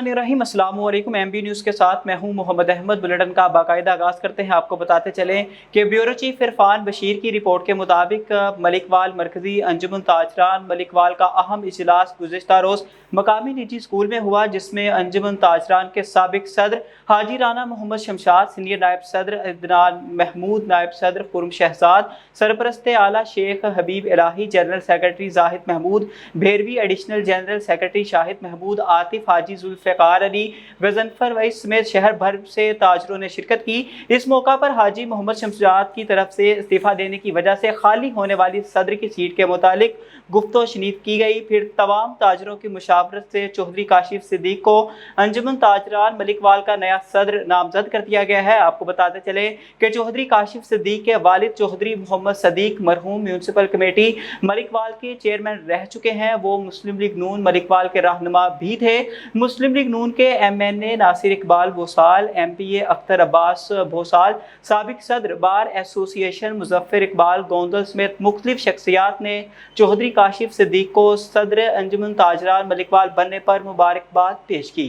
बिस्मिल्लाहिर्रहमानिर्रहीम। अस्सलाम वालेकुम। MB न्यूज़ के साथ मैं हूं मोहम्मद अहमद। बुलेटिन का बाकायदा आगाज़ करते हैं। आपको बताते चलें कि ब्यूरो चीफ इरफान बशीर की रिपोर्ट के मुताबिक मलिकवाल मरकज़ी अंजुमन ताजरान मलिकवाल का अहम इजलास गुज़िश्ता रोज़ मकामी निजी स्कूल में हुआ, जिसमें अंजुमन ताजरान के साबिक सदर हाजी राना मोहम्मद शमशाद, सीनियर नायब सदर अदनान महमूद, नायब सदर खुर्म शहजाद, सरपरस्त आला Sheikh Habib Elahi, general secretary Zahid Mahmood Bhervi, additional general secretary Shahid Mahmood, Atif Haji, Zulfiqar Ali, Ghazanfar Wais समेत शहर भर से ताजरों ने शिरकत की। इस मौका पर हाजी मोहम्मद शमशाद की तरफ से इस्तीफ़ा देने की वजह से खाली होने वाली सदर की सीट के मुतालिक गुफ्तो शनीद की गई। फिर तमाम ताजरों की मुशावरत से चौधरी काशिफ सिद्दीक को अंजुमन ताजरान मलिकवाल का नया सदर नामजद कर दिया गया है। आपको बताते चले कि चौधरी काशिफ सिद्दीक के वालिद चौधरी मोहम्मद सदीक मरहूम म्यूनसिपल कमेटी मलिकवाल के चेयरमैन रह चुके हैं। वो मुस्लिम लीग नून मलिकवाल के रहनुमा भी थे। मुस्लिम लीग नून के MNA नासिर इकबाल भोसाल, MPA अख्तर अब्बास भोसाल, साबिक सदर बार एसोसिएशन मुजफ्फर इकबाल गोंदल समेत मुख्तलिफ शख्सियात ने चौधरी काशिफ सिद्दीक को सदर अंजुमन ताजरान मलिकवाल बनने पर मुबारकबाद पेश की।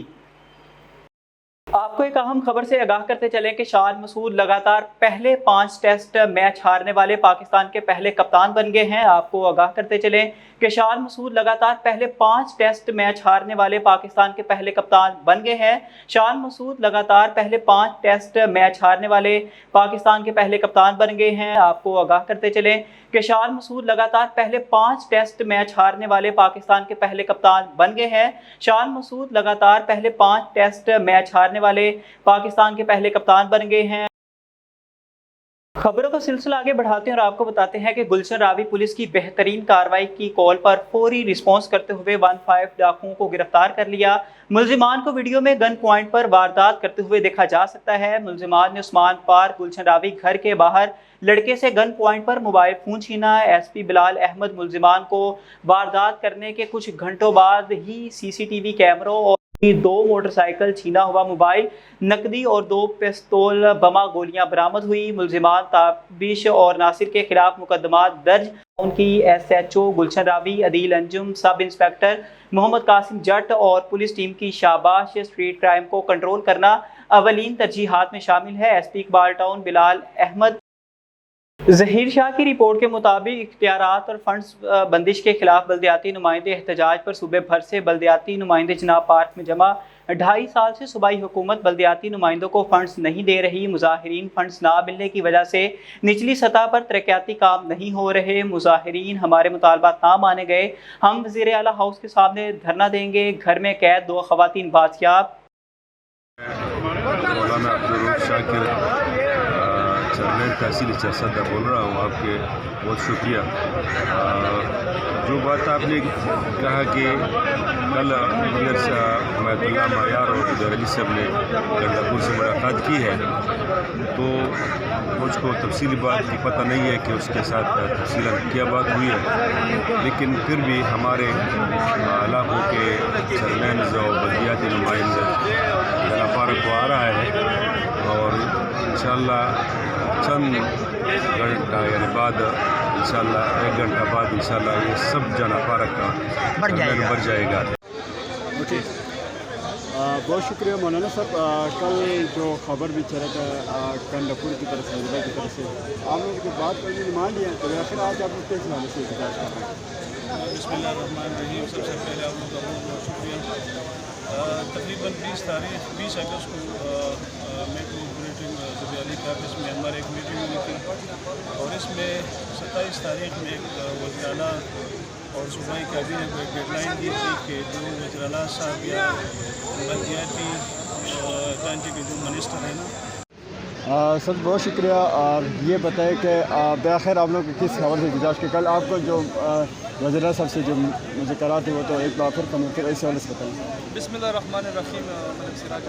आपको एक अहम खबर से आगाह करते चलें कि शान मसूद लगातार पहले 5 टेस्ट मैच हारने वाले पाकिस्तान के पहले कप्तान बन गए हैं। आपको आगाह करते चलें कि शान मसूद लगातार पहले 5 टेस्ट मैच हारने वाले पाकिस्तान के पहले कप्तान बन गए हैं। शान मसूद लगातार पहले 5 टेस्ट मैच हारने वाले पाकिस्तान के पहले कप्तान बन गए हैं। आपको आगाह करते चलें कि शान मसूद लगातार पहले 5 टेस्ट मैच हारने वाले पाकिस्तान के पहले कप्तान बन गए हैं। शान मसूद लगातार पहले 5 टेस्ट मैच हारने वाले पाकिस्तान के पहले कप्तान बन गए हैं। खबरों का सिलसिला आगे बढ़ाते हैं और आपको बताते हैं कि गुलशन रावी पुलिस की बेहतरीन कार्रवाई की कॉल पर फौरी रिस्पांस करते हुए 15 डाकुओं को गिरफ्तार कर लिया। मुलजिमान को वीडियो में गन पॉइंट पर वारदात करते हुए देखा जा सकता है। मुलजिमान ने उस्मान पार्क गुलशन रावी घर के बाहर लड़के से गन पॉइंट पर मोबाइल फ़ोन छीना। SP बिलाल अहमद मुलजिमान को वारदात करने के कुछ घंटों बाद ही CCTV कैमरों और 2 मोटरसाइकिल, छीना हुआ मोबाइल, नकदी और 2 पिस्तौल बमा गोलियां बरामद हुई। मुलजिमान ताबिश और नासिर के खिलाफ मुकदमा दर्ज। उनकी SHO गुलशन रावी, अदील अंजुम, सब इंस्पेक्टर मोहम्मद कासिम जट और पुलिस टीम की शाबाश। स्ट्रीट क्राइम को कंट्रोल करना अवलीन तरजीहात में शामिल है। SP Iqbal town Bilal Ahmed. ज़हीर शाह की रिपोर्ट के मुताबिक इख्तियारात और फंड्स बंदिश के खिलाफ बल्दियाती नुमाइंदे एहतजाज पर सूबे भर से बल्दियाती नुमाइंदे जनाब पार्क में जमा। 2.5 साल से सूबाई हुकूमत बल्दियाती नुमाइंदों को फंड्स नहीं दे रही। मुजाहिरीन फंड्स ना मिलने की वजह से निचली सतह पर तरक्याती काम नहीं हो रहे। मुजाहिरीन हमारे मुतालबात ना माने गए, हम वज़ीर आला हाउस के सामने धरना देंगे। घर में कैद 2 खवातीन बाजियाब। चेयरमैन तहसील सदर बोल रहा हूँ। आपके बहुत शुक्रिया। जो बात आपने कहा कि कल मेयर मैतुल्ला मायार और उदर अली साहब ने गंडापुर से मुलाकात की है, तो मुझको तफसीली बात की पता नहीं है कि उसके साथ तफसीलन क्या बात हुई है, लेकिन फिर भी हमारे इलाकों के चेयरमैन और बल्दियाती नुमाइंदे ज़रा पार्क को आ रहा है और इंशाअल्लाह चंद घंटा यानी बाद इंशाअल्लाह 1 घंटा बाद इंशाअल्लाह ये सब जना पार्क का बढ़ जाएगा। बहुत शुक्रिया मौलाना साहब। कल जो खबर भी चला था गंडापुर की तरफ से, की तरफ से आप लोगों की बात करने डिमांड है, तो आखिर आज आप लोग किस हवाले से एहतजाज कर रहे हैं? बिस्मिल्लाहिर्रहमानिर्रहीम। सबसे पहले आप लोग का बहुत बहुत शुक्रिया। तकरीबन 20 अगस्त को मैं कोऑपरेटिव ज़बियाली के ऑफिस में हमारे एक मीटिंग हुई थी और इसमें 27 तारीख में एक वज़ीर-ए-आला और सूबाई कैबिनेट को एक डेडलाइन दी थी कि जो वज़ीर-ए-आला साहब या बल्दियाती ढांचे के जो मिनिस्टर हैं ना। सर बहुत शुक्रिया। ये बताएं कि आखिर आप लोग किस खबर से एहतजाज के कल आपको जो वज़ीर साहब से जो मुझे करा थे वो तो एक बार फिर ऐसे वाले से बताएँ। बिस्मिल्लाहिर्रहमानिर्रहीम। मलिक सिराज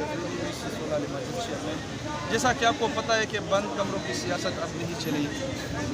जैसा कि आपको पता है कि बंद कमरों की सियासत अब नहीं चली।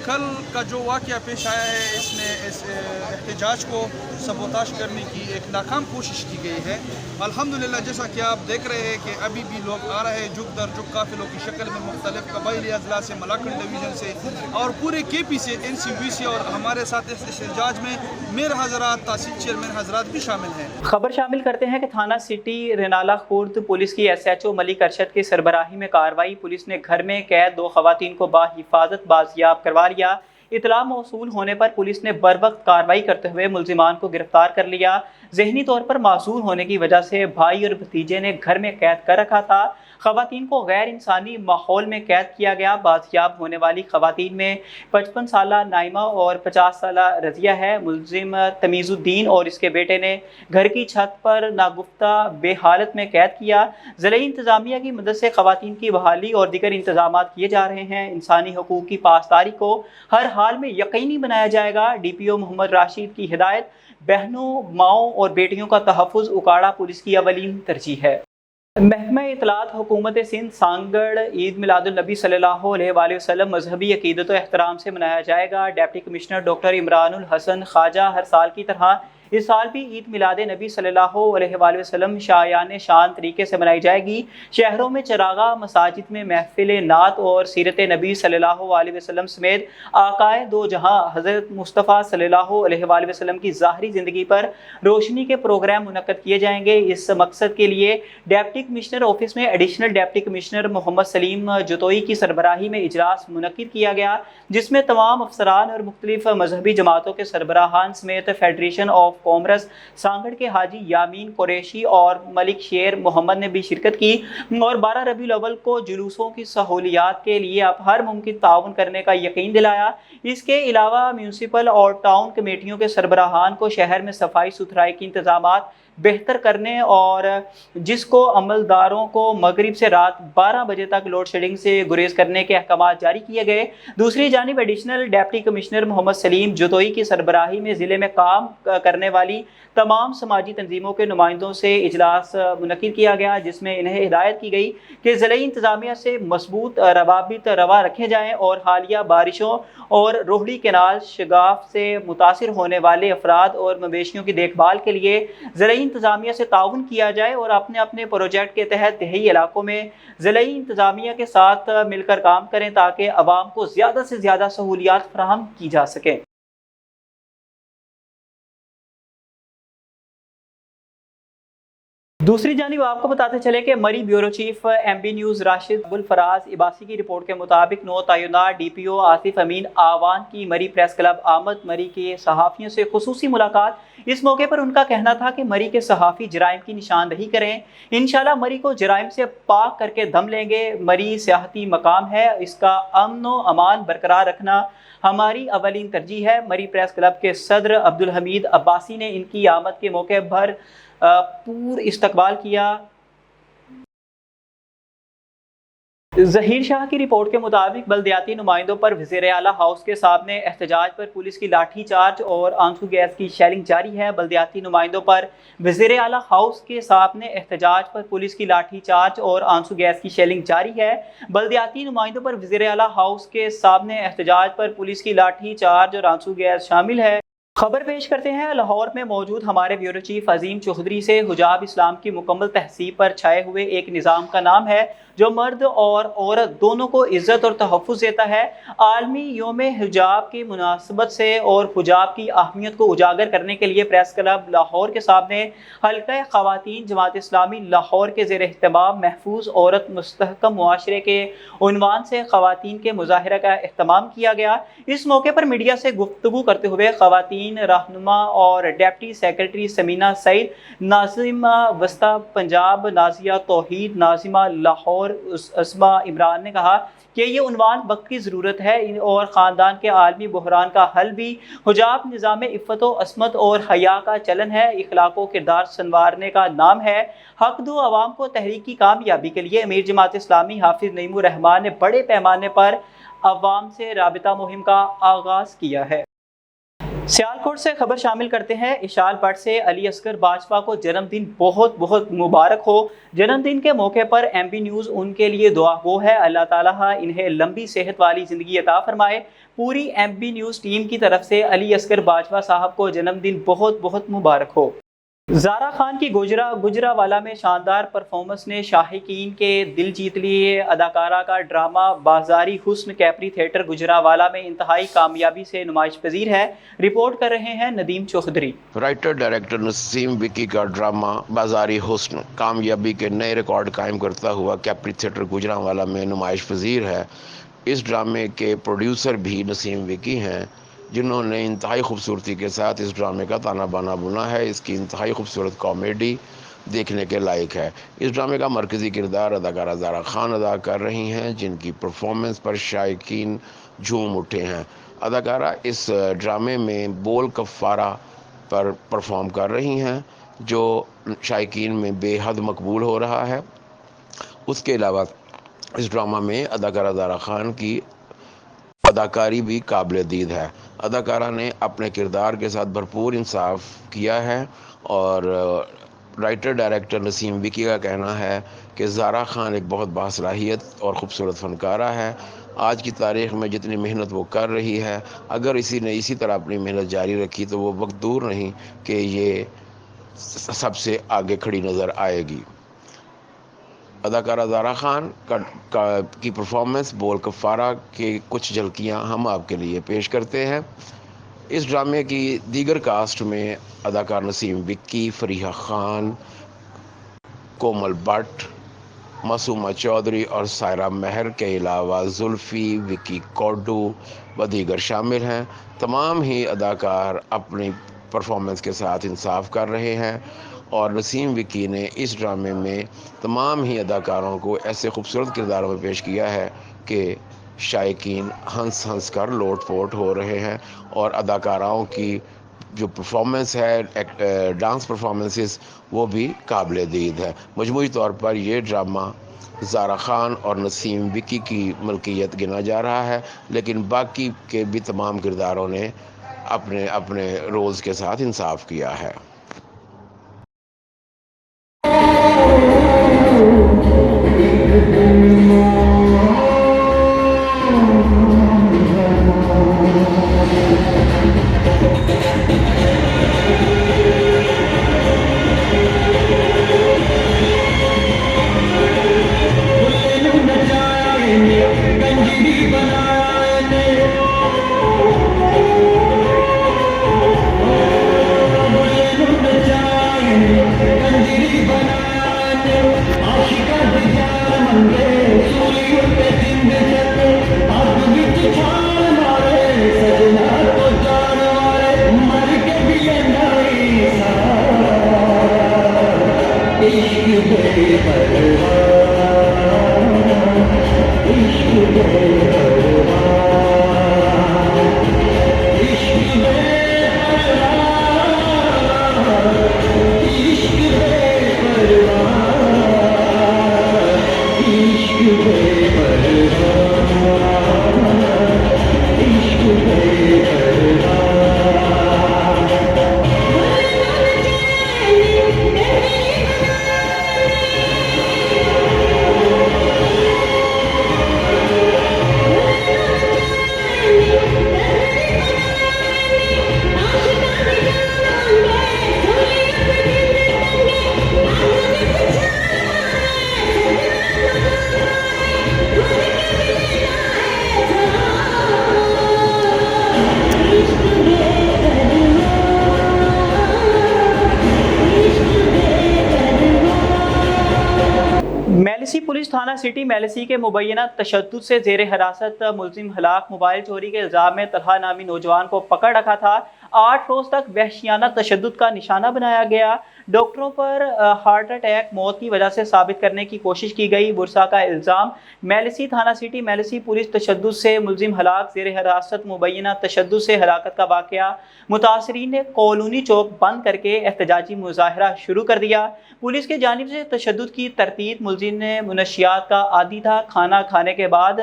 कल का जो वाक़या पेश आया है, इसने इस एहतजाज को सबोताश करने की एक नाकाम कोशिश की गई है। अल्हम्दुलिल्लाह जैसा कि आप देख रहे हैं कि अभी भी लोग आ रहे हैं जुग दर जुग काफ़िलों की शक्ल में, मुख्तलिफ कबाइली अजला से, मलाकन डिवीज़न से और पूरे KP से, NCVC और हमारे साथ इस एहतजाज में मेयर हजरात, तहसील चेयरमैन हजरात भी शामिल हैं। खबर शामिल करते हैं कि थाना सिटी रेनाला खुर्द पुलिस की SHO मलिक अरशद की सरबराही में कार्रवाई। पुलिस ने घर में कैद 2 खवातीन को बाहिफाजत बाजियाब करवा लिया। इतला मौसूल होने पर पुलिस ने बरवक्त कार्रवाई करते हुए मुलजिमान को गिरफ्तार कर लिया। जहनी तौर पर मासूर होने की वजह से भाई और भतीजे ने घर में कैद कर रखा था। खवातीन को गैर इंसानी माहौल में कैद किया गया। बाजियाब होने वाली खवातीन में 55 साला नाइमा और 50 साला रजिया है। मुलजिम तमीज़ुद्दीन और इसके बेटे ने घर की छत पर नागुफ्ता बेहालत में कैद किया। ज़िले इंतज़ामिया की मदद से खवातीन की बहाली और दीगर इंतजाम किए जा रहे हैं। इंसानी हकूक़ की पासदारी को हर हाल में यकीनी बनाया जाएगा। DPO मोहम्मद राशिद की हिदायत। बहनों, माओं और बेटियों का तहफ़्फ़ुज़ उकाड़ा पुलिस की अवलीन तरजीह है। महकमा इत्तलात हुकूमत सिंध सांगड़ ईद मिलादुन्नबी सल्लल्लाहु अलैहि वसल्लम मजहबी अकीदत व एहतराम से मनाया जाएगा। Deputy commissioner doctor Imranul Hassan Khawaja हर साल की तरह इस साल भी ईद मिलाद नबी सल्लल्लाहु अलैहि वसल्लम शायान शान तरीके से मनाई जाएगी। शहरों में चरागा, मसाजिद में महफिल नात और सीरत नबी सल्लल्लाहु अलैहि वसल्लम समेत आकाए दो जहां हज़रत मुस्तफ़ा सल्लल्लाहु अलैहि वसल्लम की ज़ाहरी ज़िंदगी पर रोशनी के प्रोग्राम मुनक्कद किए जाएंगे। इस मकसद के लिए डिप्टी कमिश्नर ऑफिस में additional deputy commissioner Mohammad Saleem Jatoi की सरबराही में इजलास मुनक्किद किया गया, जिसमें तमाम अफसरान और मुख्तलिफ मजहबी जमातों के सरबराहान समेत फेडरेशन ऑफ कॉमर्स सांगड़ के हाजी यामीन कुरैशी और मलिक शेर मोहम्मद ने भी शिरकत की और 12 रबीउल अव्वल को जुलूसों की सहूलियात के लिए आप हर मुमकिन ताउन करने का यकीन दिलाया। इसके अलावा म्यूनसिपल और टाउन कमेटियों के सरबराहान को शहर में सफाई सुथराई के इंतजामात बेहतर करने और जिसको अमलदारों को मगरिब से रात 12 बजे तक लोड शेडिंग से गुरेज करने के अहकाम जारी किए गए। दूसरी जानिब additional deputy commissioner Mohammad Saleem Jatoi की सरबराही में ज़िले में काम करने वाली तमाम समाजी तंजीमों के नुमाइंदों से इजलास मुनक्किद किया गया, जिसमें इन्हें हिदायत की गई कि ज़िले इंतज़ामिया से मजबूत रवाबित रवा रखे जाएँ और हालिया बारिशों और रोहड़ी केनाल शगाफ से मुतासिर होने वाले अफराद और मवेशियों की देखभाल के लिए ज़िले इंतज़ामिया से ताउन किया जाए और अपने अपने प्रोजेक्ट के तहत देही इलाकों में ज़िले इंतज़ामिया के साथ मिलकर काम करें ताकि आवाम को ज़्यादा से ज़्यादा सहूलियात फराहम की जा सकें। दूसरी जानिब आपको बताते चले कि Murree bureau chief MB news Rashid Abul Faraz Abbasi की रिपोर्ट के मुताबिक 9 तय्युनार DPO आसिफ अमीन आवान की मरी प्रेस क्लब आमद मरी के सहाफ़ियों से खुसूसी मुलाकात। इस मौके पर उनका कहना था कि मरी के सहाफ़ी जराइम की निशानदही करें, इंशाल्लाह मरी को जराइम से पाक करके दम लेंगे। मरी सियाहती मकाम है, इसका अमन व अमान बरकरार रखना हमारी अवलीन तरजीह है। मरी प्रेस क्लब के सदर अब्दुल हमीद अब्बासी ने इनकी आमद के मौके पर पूर इस्तकबाल किया। ज़हीर शाह की रिपोर्ट के मुताबिक बल्दियाती नुमाइंदों पर वज़ीर आला हाउस के सामने एहतजाज पर पुलिस की लाठी चार्ज और आंसू गैस की शेलिंग जारी है। बल्दियाती नुमाइंदों पर वज़ीर आला हाउस के सामने एहतजाज पर पुलिस की लाठी चार्ज और आंसू गैस की शेलिंग जारी है। बल्दियाती नुमाइंदों पर वज़ीर आला हाउस के सामने एहतजाज पर पुलिस की लाठी चार्ज और आंसू गैस शामिल है। खबर पेश करते हैं लाहौर में मौजूद हमारे ब्यूरो चीफ अजीम चौधरी से। हुजाब इस्लाम की मुकम्मल तहसीब पर छाए हुए एक निज़ाम का नाम है जो मर्द और औरत दोनों को इज़्ज़त और तहफ़्फ़ुज़ देता है। आलमी योम हुजाब की मुनासबत से और हुजाब की अहमियत को उजागर करने के लिए प्रेस क्लब लाहौर के सामने हल्का ख़वातीन जमात इस्लामी लाहौर के ज़ेर एहतमाम महफूज औरत मुस्तहकम मुआशरे के उन्वान से ख़वातीन के मुज़ाहरा का एहतमाम किया गया। इस मौके पर मीडिया से गुफ्तगू करते हुए ख़वातीन रहनुमा और डिप्टी सेक्रेटरी समीना सईद, नाज़िमा वस्ता पंजाब, नाजिया तौहीद, नाज़िमा लाहौर अस्मा इमरान ने कहा कि ये उन्वान वक्त की ज़रूरत है और ख़ानदान के आलमी बहरान का हल भी। हुजाब निज़ाम इफ़्फ़त व अस्मत और हया का चलन है, इखलाक़ व किरदार संवारने का नाम है। हक दो अवाम को तहरीक की कामयाबी के लिए अमीर जमात इस्लामी हाफिज़ नईमुर रहमान ने बड़े पैमाने पर अवाम से राबिता मुहिम का आगाज़ किया है। सियालकोट से खबर शामिल करते हैं। इशाल भट्ट से अली असगर बाजवा को जन्मदिन बहुत बहुत मुबारक हो। जन्मदिन के मौके पर MB न्यूज़ उनके लिए दुआ गो है, अल्लाह ताला इन्हें लंबी सेहत वाली ज़िंदगी अता फरमाए। पूरी MB न्यूज़ टीम की तरफ से अली असगर बाजवा साहब को जन्मदिन बहुत बहुत मुबारक हो। زارا خان کی گجراوالا میں شاندار پرفارمنس نے شائقین کے دل جیت لیے. اداکارہ کا ڈرامہ بازاری حسن کیپری تھیٹر گجراوالا میں انتہائی کامیابی سے نمائش پذیر ہے. رپورٹ کر رہے ہیں ندیم چوہدری. رائٹر ڈائریکٹر نسیم وکی کا ڈرامہ بازاری حسن کامیابی کے نئے ریکارڈ قائم کرتا ہوا کیپری تھیٹر گجراوالا میں نمائش پذیر ہے. اس ڈرامے کے پروڈیوسر بھی نسیم وکی ہیں، جنہوں نے انتہائی خوبصورتی کے ساتھ اس ڈرامے کا تانا بانا بنا ہے. اس کی انتہائی خوبصورت کامیڈی دیکھنے کے لائق ہے. اس ڈرامے کا مرکزی کردار اداکارہ زارا خان ادا کر رہی ہیں، جن کی پرفارمنس پر شائقین جھوم اٹھے ہیں. اداکارہ اس ڈرامے میں بول کفارہ پر پرفارم کر رہی ہیں، جو شائقین میں بے حد مقبول ہو رہا ہے. اس کے علاوہ اس ڈرامہ میں اداکارہ زارا خان کی اداکاری بھی قابل دید ہے. اداکارہ نے اپنے کردار کے ساتھ بھرپور انصاف کیا ہے، اور رائٹر ڈائریکٹر نسیم وکی کا کہنا ہے کہ زارا خان ایک بہت باصلاحیت اور خوبصورت فنکارہ ہے. آج کی تاریخ میں جتنی محنت وہ کر رہی ہے، اگر اسی طرح اپنی محنت جاری رکھی تو وہ وقت دور نہیں کہ یہ سب سے آگے کھڑی نظر آئے گی. اداکارہ زارا خان کی پرفارمنس بول کفارہ کے کچھ جھلکیاں ہم آپ کے لیے پیش کرتے ہیں. اس ڈرامے کی دیگر کاسٹ میں اداکار نسیم وکی، فریحہ خان، کومل بٹ، معصومہ چودھری اور سائرہ مہر کے علاوہ زلفی، وکی کوڈو و دیگر شامل ہیں. تمام ہی اداکار اپنی پرفارمنس کے ساتھ انصاف کر رہے ہیں، اور نسیم وکی نے اس ڈرامے میں تمام ہی اداکاروں کو ایسے خوبصورت کرداروں میں پیش کیا ہے کہ شائقین ہنس ہنس کر لوٹ پوٹ ہو رہے ہیں. اور اداکاراؤں کی جو پرفارمنس ہے، ڈانس پرفارمنسز، وہ بھی قابل دید ہے. مجموعی طور پر یہ ڈرامہ زارا خان اور نسیم وکی کی ملکیت گنا جا رہا ہے، لیکن باقی کے بھی تمام کرداروں نے اپنے اپنے رولز کے ساتھ انصاف کیا ہے. میلسی پولیس تھانہ سٹی میلسی کے مبینہ تشدد سے زیر حراست ملزم ہلاک موبائل چوری کے الزام میں طلحہ نامی نوجوان کو پکڑ رکھا تھا. 8 روز تک وحشیانہ تشدد کا نشانہ بنایا گیا. ڈاکٹروں پر ہارٹ اٹیک موت کی وجہ سے ثابت کرنے کی کوشش کی گئی. ورثاء کا الزام میلسی تھانہ سٹی میلسی پولیس تشدد سے ملزم ہلاک زیر حراست مبینہ تشدد سے ہلاکت کا واقعہ. متاثرین نے کالونی چوک بند کر کے احتجاجی مظاہرہ شروع کر دیا. پولیس کی جانب سے تشدد کی تردید ملزم نے منشیات کا عادی تھا. کھانا کھانے کے بعد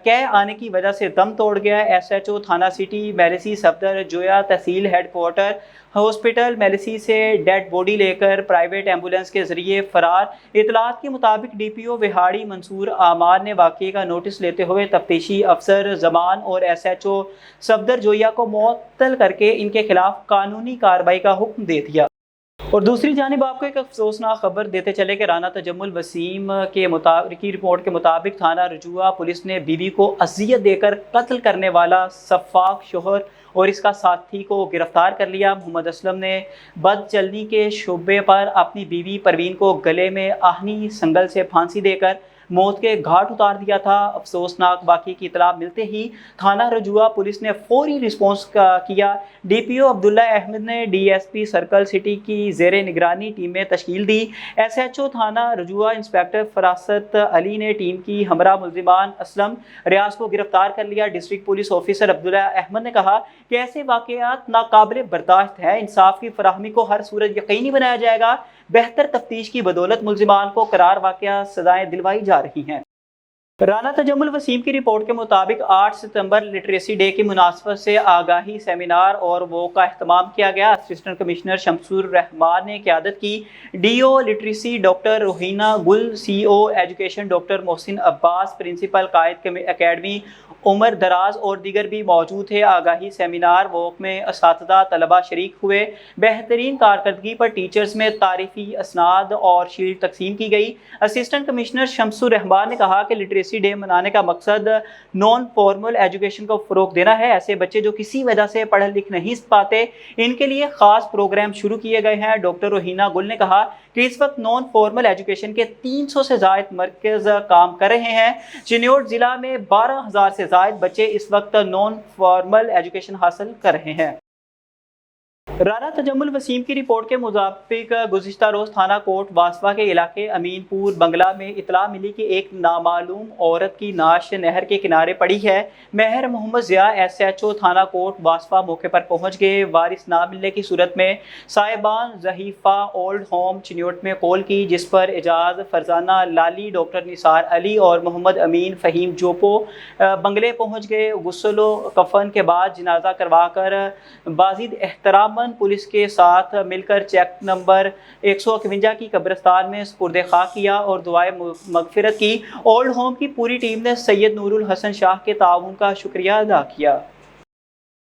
قے آنے کی وجہ سے دم توڑ گیا. ایس ایچ او تھانہ سٹی میلسی صفدر جویا تحصیل ہیڈ کوارٹر ہاسپٹل میلسی سے ڈیڈ باڈی لے کر پرائیویٹ ایمبولینس کے ذریعے فرار. اطلاعات کے مطابق ڈی پی او وہاڑی منصور اعمار نے واقعے کا نوٹس لیتے ہوئے تفتیشی افسر زمان اور ایس ایچ او صفدر جویا کو معطل کر کے ان کے خلاف قانونی کارروائی کا حکم دے دیا. और दूसरी जानिब आपको एक अफसोसनाक खबर देते चले कि राना तजम्मुल वसीम की रिपोर्ट के मुताबिक थाना रजुआ पुलिस ने बीवी को अजियत देकर कत्ल करने वाला सफाक शोहर और इसका साथी को गिरफ्तार कर लिया। मोहम्मद असलम ने बदचलनी के शुबे पर अपनी बीवी परवीन को गले में आहनी संगल से फांसी देकर मौत के घाट उतार दिया था। अफसोसनाक वाक़े की इतला मिलते ही थाना रजुआ पुलिस ने फौरी रिस्पॉन्स किया। डीपीओ अब्दुल्ला अहमद ने डीएसपी सर्कल सिटी की ज़ेरे निगरानी टीमें तश्कील दी। एसएचओ थाना रजुआ इंस्पेक्टर फरासत अली ने टीम की हमरा मुल्जिमान असलम रियाज को गिरफ्तार कर लिया। District police officer Abdullah Ahmed ने कहा कि ऐसे वाक़यात नाकाबिल बर्दाश्त है। इंसाफ की फराहमी को हर सूरत यकीनी बनाया जाएगा। बेहतर तफ्तीश की बदौलत मुल्जिमान को करार वाक़या सजाएं दिलवाई जा रही हैं। राना तजम्मुल वसीम की रिपोर्ट के मुताबिक 8 सितंबर लिटरेसी डे की मुनासबत से आगाही सेमिनार और वो का अहतमाम किया गया। असिस्टेंट कमिश्नर शमसूर रहमान ने क़यादत की। Do literacy doctor Rohina Gul, CO education doctor Mohsin Abbas, principal Quaid academy Umar Daraz और दीगर भी मौजूद थे। आगाही सेमिनार वोक में असातिज़ा तलबा शरीक हुए। बेहतरीन कारकर्दगी पर टीचर्स में तारीफ़ी असनाद और शील्ड तकसीम की गई। असिस्टेंट कमिश्नर शमसूर रहमान ने कहा कि लिटरेसी डे मनाने का मकसद नॉन फॉर्मल एजुकेशन को फ़रोग देना है। ऐसे बच्चे जो किसी वजह से पढ़ लिख नहीं पाते, इनके लिए ख़ास प्रोग्राम शुरू किए गए हैं। डॉक्टर रोहिना गुल ने कहा कि इस वक्त नॉन फॉर्मल एजुकेशन के 300 से ज़ायद मरकज़ काम कर रहे हैं। चिन्योट ज़िला में 12,000 से ज़ायद बच्चे इस वक्त नॉन फॉर्मल एजुकेशन हासिल कर रहे हैं। राना तजम्मुल वसीम की रिपोर्ट के मुताबिक गुज़िश्ता रोज़ थाना कोट वासवा के इलाके अमीनपुर बंगला में इतला मिली कि एक नामालूम औरत की नाश नहर के किनारे पड़ी है। महर मोहम्मद ज़िया एसएचओ थाना कोट वासवा मौके पर पहुंच गए। वारिस ना मिलने की सूरत में साहिबान ज़हीफ़ा ओल्ड होम चिन्योट में कॉल की, जिस पर एजाज, फरजाना लाली, डॉक्टर निसार अली और मोहम्मद अमीन फ़हीम जोपो बंगले पहुँच गए। गुस्लो कफन के बाद जनाजा करवा कर बाजिद एहतराम पुलिस के साथ मिलकर चेक नंबर 151 की कब्रिस्तान में सुपुर्द खाक किया और दुआए मगफिरत की। ओल्ड होम की पूरी टीम ने सैयद नूरुल हसन शाह के ताउन का शुक्रिया अदा किया।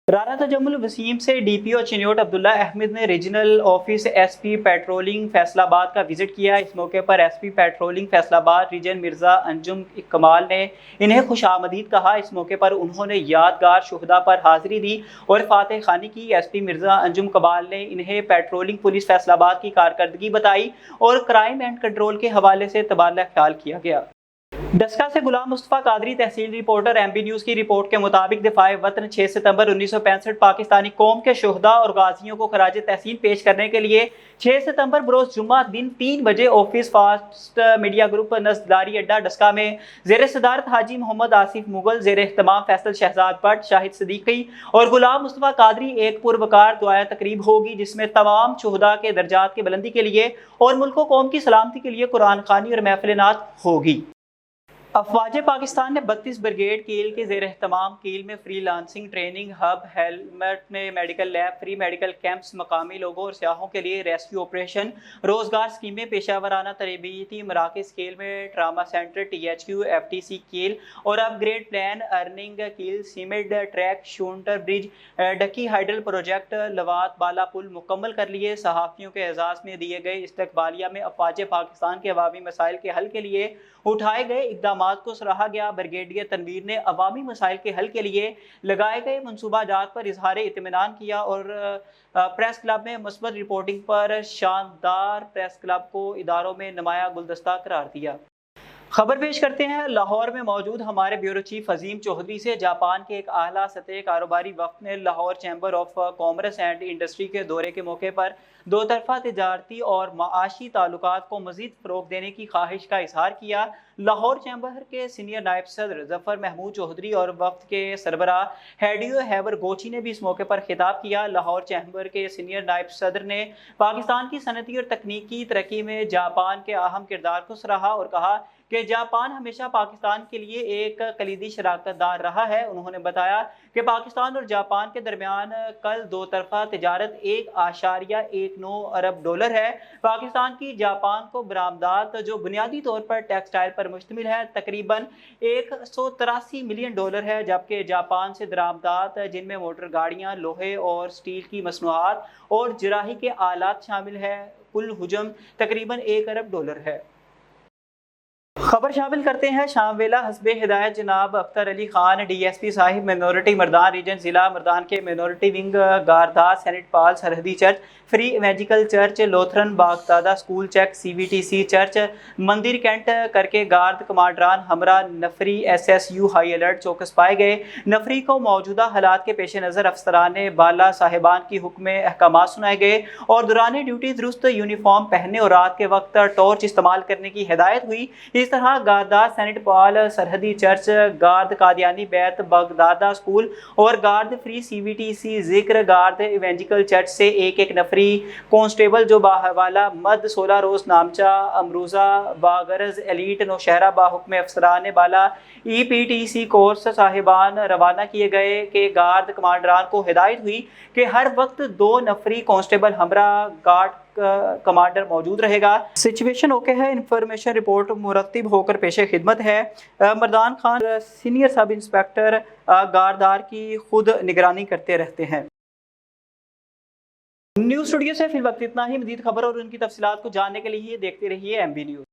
राना तजम्मुल वसीम से डीपीओ चिन्योट अब्दुल्ला अहमद ने regional office SP patrolling Faisalabad का विजिट किया। इस मौके पर SP patrolling Faisalabad region Mirza Anjum Kamal ने इन्हें खुशामदीद कहा। इस मौके पर उन्होंने यादगार शुहदा पर हाजिरी दी और फातह खानी की। एसपी मिर्ज़ा अंजुम कमाल ने इन्हें पेट्रोलिंग पुलिस फैसलाबाद की कारकर्दगी बताई और क्राइम एंड कंट्रोल के हवाले से तबादला ख्याल किया गया। डस्का से गुलाम मुस्तफ़ा कादरी तहसील रिपोर्टर एमबी न्यूज़ की रिपोर्ट के मुताबिक दिफाए वतन 6 सितंबर 1965 पाकिस्तानी कौम के शुहदा और गाजियों को खराज तहसीन पेश करने के लिए 6 सितंबर बरोज़ जुम्मा दिन 3 बजे ऑफिस फास्ट मीडिया ग्रुप नस्दारी अड्डा डस्का में ज़ेर सदारत हाजी मोहम्मद आसिफ मुगल, ज़ेर एहतमाम फैसल शहजाद भट्ट, शाहिद सदीकी और गुलाम मुस्तफ़ा कादरी एक पुरवकार दुआया तकरीब होगी, जिसमें तमाम शुहदा के दर्जात की बुलंदी के लिए और मुल्क व कौम की सलामती के लिए कुरान खानी और महफिल नात होगी। अफवाज पाकिस्तान ने 32 ब्रिगेड कील के ज़ेर एहतमाम कील में freelancing training hub, Halmat में medical lab, free medical camps, मकामी लोगों और सियाहों के लिए रेस्क्यू ऑपरेशन, रोज़गार स्कीमें, पेशावराना तरबियती मराकज़ कील में trauma centre, THQ, FTC Keel और upgrade plan, Arang Keel, cement track, shooter bridge, Dhakki hydel project, Lawat Bala पुल मुकम्मल कर लिए। सहाफ़ियों के एजाज़ में दिए गए इस्तकबालिया में अफवाज पाकिस्तान के अवामी मसाइल के हल के लिए उठाए गए इक़दाम को सराहा गया। ब्रिगेडियर तनवीर ने अवामी मसाइल के हल के लिए लगाए गए मनसूबाजात पर इजहार इत्मीनान किया और प्रेस क्लब में मुस्बत रिपोर्टिंग पर शानदार प्रेस क्लब को इदारों में नुमाया गुलदस्ता करार दिया। खबर पेश करते हैं लाहौर में मौजूद हमारे ब्यूरो चीफ अजीम चौधरी से। जापान के एक आला सतह कारोबारी वफ्द ने Lahore chamber of commerce and industry के दौरे के मौके पर दो तरफा तिजारती और माशी ताल्लुकात को मजीद फ़रोग देने की ख्वाहिश का इजहार किया। लाहौर चैम्बर के सीनियर नायब सदर जफ़र महमूद चौधरी और वफ्द के सरबरा हैडियो हैबर गोची ने भी इस मौके पर खिताब किया। लाहौर चैम्बर के सीनियर नायब सदर ने पाकिस्तान की सनती और तकनीकी तरक्की में जापान के अहम किरदार को सराहा और कहा کہ جاپان ہمیشہ پاکستان کے لیے ایک کلیدی شراکت دار رہا ہے۔ انہوں نے بتایا کہ پاکستان اور جاپان کے درمیان کل دو طرفہ تجارت 1.19 ارب ڈالر ہے۔ پاکستان کی جاپان کو برآمدات جو بنیادی طور پر ٹیکسٹائل پر مشتمل ہے تقریباً 183 ملین ڈالر ہے، جبکہ جاپان سے درآمدات جن میں موٹر گاڑیاں، لوہے اور سٹیل کی مصنوعات اور جراحی کے آلات شامل ہے کل حجم تقریباً 1 ارب ڈالر ہے۔ خبر شامل کرتے ہیں شام ویلا حسب ہدایت جناب Akhtar Ali Khan D S P صاحب مینورٹی مردان ریجن ضلع مردان کے مینورٹی ونگ گاردار سینٹ پال سرحدی church free evangelical church Lutheran Baghdada school check C V T C church مندر کینٹ کر کے گارد کمانڈران ہمراہ نفری S S U high alert چوکس پائے گئے۔ نفری کو موجودہ حالات کے پیش نظر افسران بالا صاحبان کی حکم احکامات سنائے گئے اور دوران ڈیوٹی درست یونیفارم پہننے اور رات کے وقت ٹارچ استعمال کرنے کی ہدایت ہوئی۔ اس طرح گاردار سینٹ پال سرحدی چرچ، گارد قادیانی بیت بغدادہ سکول اور گارد فری سی وی ٹی سی ذکر گارد ایونجیکل چرچ سے ایک نفری کانسٹیبل جو باحوالہ مد 16 روز نامچہ امروزہ باغرض ایلیٹ نوشہرہ باحکم افسران بالا ای پی ٹی سی کورس صاحبان روانہ کیے گئے کہ گارد کمانڈران کو ہدایت ہوئی کہ ہر وقت 2 نفری کانسٹیبل ہمراہ گارڈ کمانڈر موجود رہے گا۔ سچویشن اوکے ہے، انفارمیشن رپورٹ مرتب ہو کر پیش خدمت ہے۔ مردان خان سینئر سب انسپیکٹر گاردار کی خود نگرانی کرتے رہتے ہیں۔ نیوز اسٹوڈیو سے فی الوقت اتنا ہی۔ مزید خبر اور ان کی تفصیلات کو جاننے کے لیے دیکھتے رہیے ایم بی نیوز۔